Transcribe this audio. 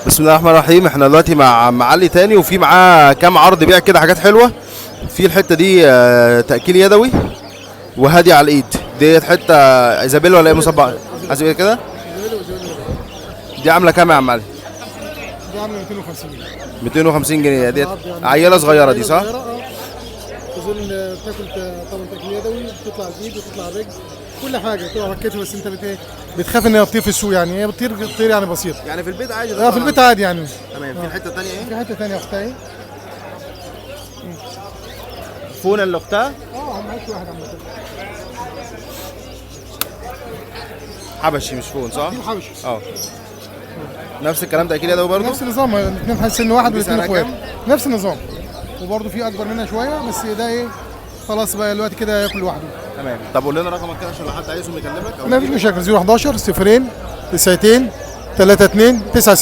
بسم الله الرحمن الرحيم. احنا دلوقتي مع علي تاني، وفي معاه كام عرض بيع كده، حاجات حلوه. في الحته دي تاكيل يدوي وهادي على الايد. ديت حته ايزابيل ولا ايه مصبع؟ حاسب ايه كده؟ دي عامله كام يا عم علي؟ دي عامله 250 جنيه. 250 جنيه ديت. عيله صغيره دي صح؟ تظن بتاكل طبعا تاكل يدوي، بتطلع الايد وتطلع الرجل، كل حاجه بتبقى على الكتف. بس انت بتخاف ان هي تطير في السوق، يعني هي بتطير يعني بسيط. يعني في البيت عادي؟ اه في البيت عادي يعني. تمام. في الحته الثانيه ايه؟ في حته ثانيه اختها ايه؟ فونه اللي اختها؟ معلش واحد عم حبشي مش فون صح؟ دي الحبشي. نفس الكلام تاكيل يدوي برضه؟ نفس النظام، الاثنين في سن واحد والاثنين سعرها اخوات. كام؟ نفس النظام. وبرده في اكبر منها شويه، بس ده ايه خلاص بقى الوقت كده ياكل لوحده. تمام. طب قول لنا رقمك كده عشان لو حد عايزهم يكلمك. ما فيش مشاكل. 011 02 92 32 96.